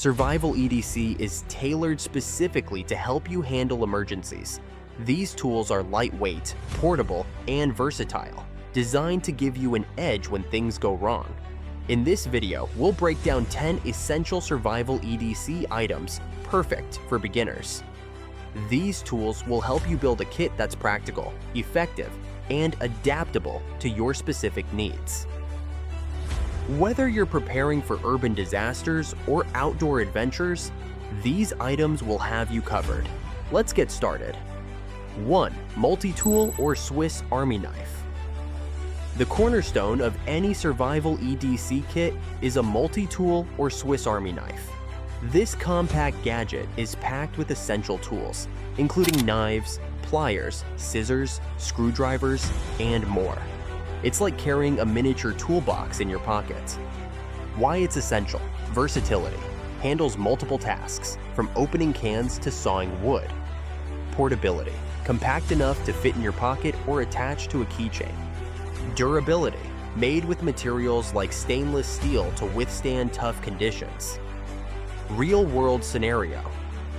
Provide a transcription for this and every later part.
Survival EDC is tailored specifically to help you handle emergencies. These tools are lightweight, portable, and versatile, designed to give you an edge when things go wrong. In this video, we'll break down 10 essential Survival EDC items perfect for beginners. These tools will help you build a kit that's practical, effective, and adaptable to your specific needs. Whether you're preparing for urban disasters or outdoor adventures, these items will have you covered. Let's get started. 1. Multi-tool or Swiss Army knife. The cornerstone of any Survival EDC kit is a multi-tool or Swiss Army knife. This compact gadget is packed with essential tools, including knives, pliers, scissors, screwdrivers, and more. It's like carrying a miniature toolbox in your pocket. Why it's essential: versatility. Handles multiple tasks, from opening cans to sawing wood. Portability. Compact enough to fit in your pocket or attach to a keychain. Durability. Made with materials like stainless steel to withstand tough conditions. Real-world scenario.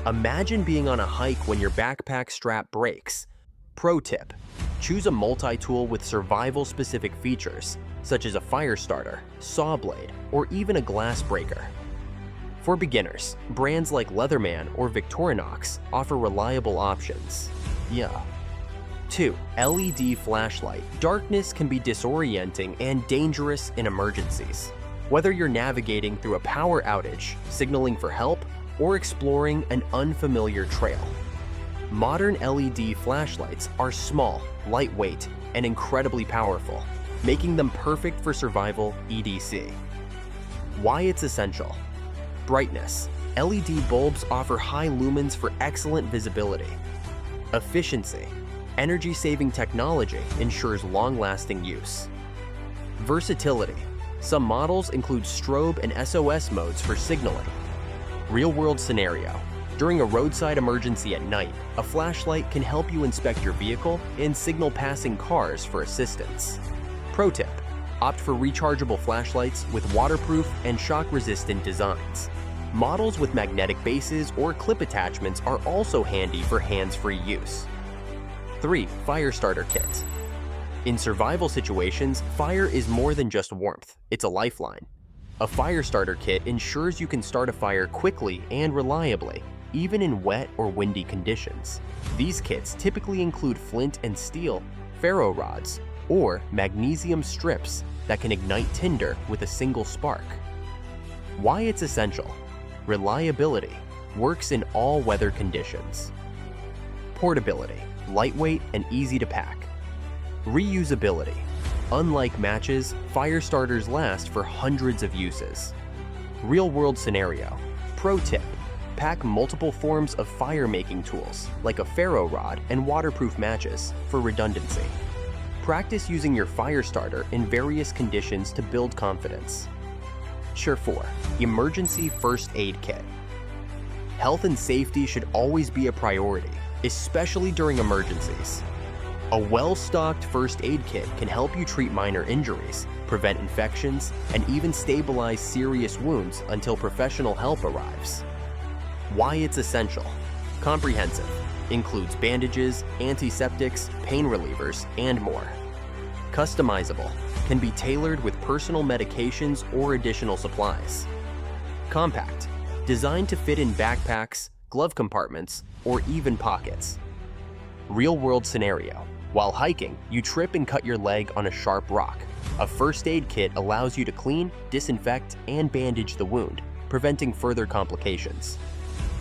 Imagine being on a hike when your backpack strap breaks. Pro tip: choose a multi-tool with survival-specific features, such as a fire starter, saw blade, or even a glass breaker. For beginners, brands like Leatherman or Victorinox offer reliable options. 2. LED flashlight. Darkness can be disorienting and dangerous in emergencies. Whether you're navigating through a power outage, signaling for help, or exploring an unfamiliar trail. Modern LED flashlights are small, lightweight, and incredibly powerful, making them perfect for Survival EDC. Why it's essential: brightness. LED bulbs offer high lumens for excellent visibility. Efficiency. Energy-saving technology ensures long-lasting use. Versatility. Some models include strobe and SOS modes for signaling. Real-world scenario. During a roadside emergency at night, a flashlight can help you inspect your vehicle and signal passing cars for assistance. Pro tip: opt for rechargeable flashlights with waterproof and shock-resistant designs. Models with magnetic bases or clip attachments are also handy for hands-free use. 3. Fire starter kit. In survival situations, fire is more than just warmth, it's a lifeline. A fire starter kit ensures you can start a fire quickly and reliably, even in wet or windy conditions. These kits typically include flint and steel, ferro rods, or magnesium strips that can ignite tinder with a single spark. Why it's essential: reliability. Works in all weather conditions. Portability. Lightweight and easy to pack. Reusability. Unlike matches, fire starters last for hundreds of uses. Real-world scenario. Pro tip: pack multiple forms of fire-making tools, like a ferro rod and waterproof matches, for redundancy. Practice using your fire starter in various conditions to build confidence. 4. Emergency first aid kit. Health and safety should always be a priority, especially during emergencies. A well-stocked first aid kit can help you treat minor injuries, prevent infections, and even stabilize serious wounds until professional help arrives. Why it's essential: comprehensive. Includes bandages, antiseptics, pain relievers, and more. Customizable. Can be tailored with personal medications or additional supplies. Compact. Designed to fit in backpacks, glove compartments, or even pockets. Real-world scenario. While hiking, you trip and cut your leg on a sharp rock. A first aid kit allows you to clean, disinfect, and bandage the wound, preventing further complications.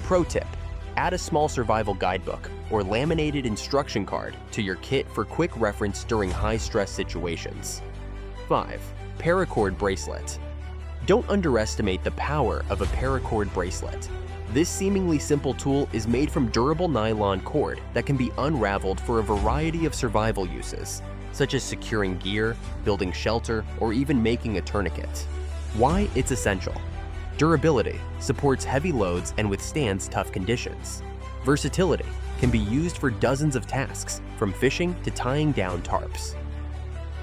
Pro tip: add a small survival guidebook or laminated instruction card to your kit for quick reference during high-stress situations. 5. Paracord bracelet. Don't underestimate the power of a paracord bracelet. This seemingly simple tool is made from durable nylon cord that can be unraveled for a variety of survival uses, such as securing gear, building shelter, or even making a tourniquet. Why it's essential: durability. Supports heavy loads and withstands tough conditions. Versatility. Can be used for dozens of tasks, from fishing to tying down tarps.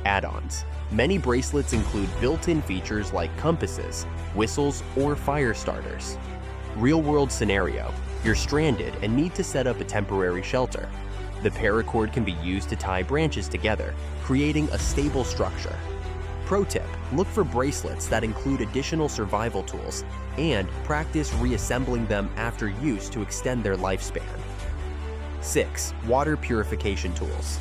Add-ons. Many bracelets include built-in features like compasses, whistles, or fire starters. Real-world scenario: you're stranded and need to set up a temporary shelter. The paracord can be used to tie branches together, creating a stable structure. Pro tip: look for bracelets that include additional survival tools and practice reassembling them after use to extend their lifespan. 6. Water purification tools.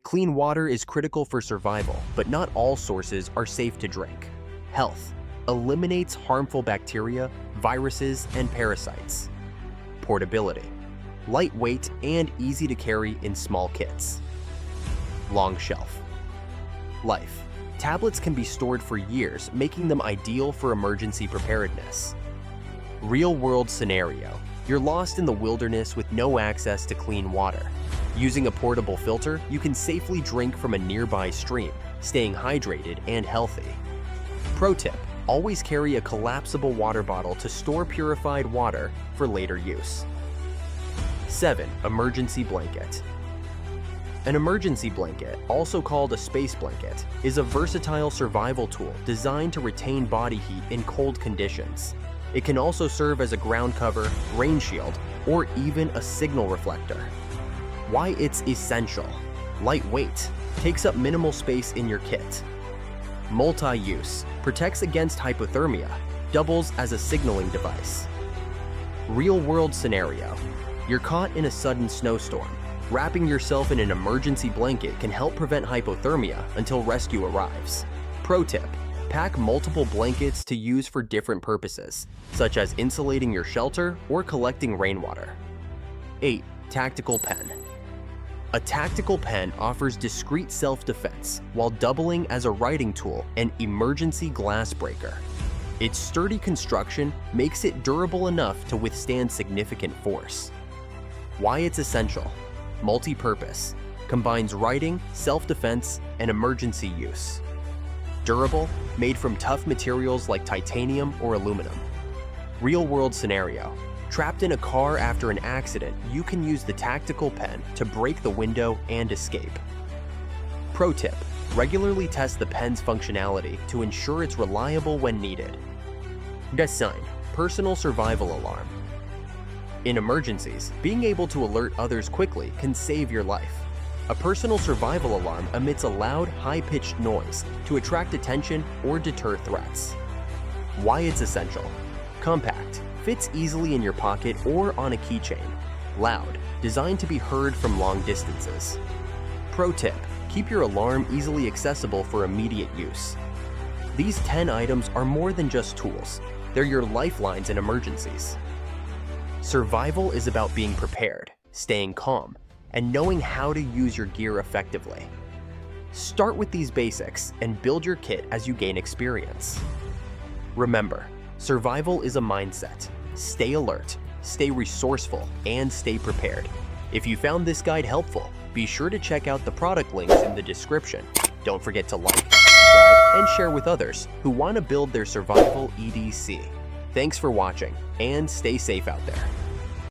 Clean water is critical for survival, but not all sources are safe to drink. Health: eliminates harmful bacteria, viruses, and parasites. Portability: lightweight and easy to carry in small kits. Long shelf life: tablets can be stored for years, making them ideal for emergency preparedness. Real-world scenario: you're lost in the wilderness with no access to clean water. Using a portable filter, you can safely drink from a nearby stream, staying hydrated and healthy. Pro tip: always carry a collapsible water bottle to store purified water for later use. 7. Emergency blanket. An emergency blanket, also called a space blanket, is a versatile survival tool designed to retain body heat in cold conditions. It can also serve as a ground cover, rain shield, or even a signal reflector. Why it's essential: lightweight, takes up minimal space in your kit. Multi-use, protects against hypothermia, doubles as a signaling device. Real-world scenario: you're caught in a sudden snowstorm. Wrapping yourself in an emergency blanket can help prevent hypothermia until rescue arrives. Pro tip: pack multiple blankets to use for different purposes, such as insulating your shelter or collecting rainwater. 8. Tactical pen. A tactical pen offers discreet self-defense while doubling as a writing tool and emergency glass breaker. Its sturdy construction makes it durable enough to withstand significant force. Why it's essential: multi-purpose, combines writing, self-defense, and emergency use. Durable, made from tough materials like titanium or aluminum. Real-world scenario: trapped in a car after an accident, you can use the tactical pen to break the window and escape. Pro tip: regularly test the pen's functionality to ensure it's reliable when needed. Design: personal survival alarm. In emergencies, being able to alert others quickly can save your life. A personal survival alarm emits a loud, high-pitched noise to attract attention or deter threats. Why it's essential: compact, fits easily in your pocket or on a keychain. Loud, designed to be heard from long distances. Pro tip: keep your alarm easily accessible for immediate use. These 10 items are more than just tools. They're your lifelines in emergencies. Survival is about being prepared, staying calm, and knowing how to use your gear effectively. Start with these basics and build your kit as you gain experience. Remember, survival is a mindset. Stay alert, stay resourceful, and stay prepared. If you found this guide helpful, be sure to check out the product links in the description. Don't forget to like, subscribe, and share with others who want to build their Survival EDC. Thanks for watching, and stay safe out there.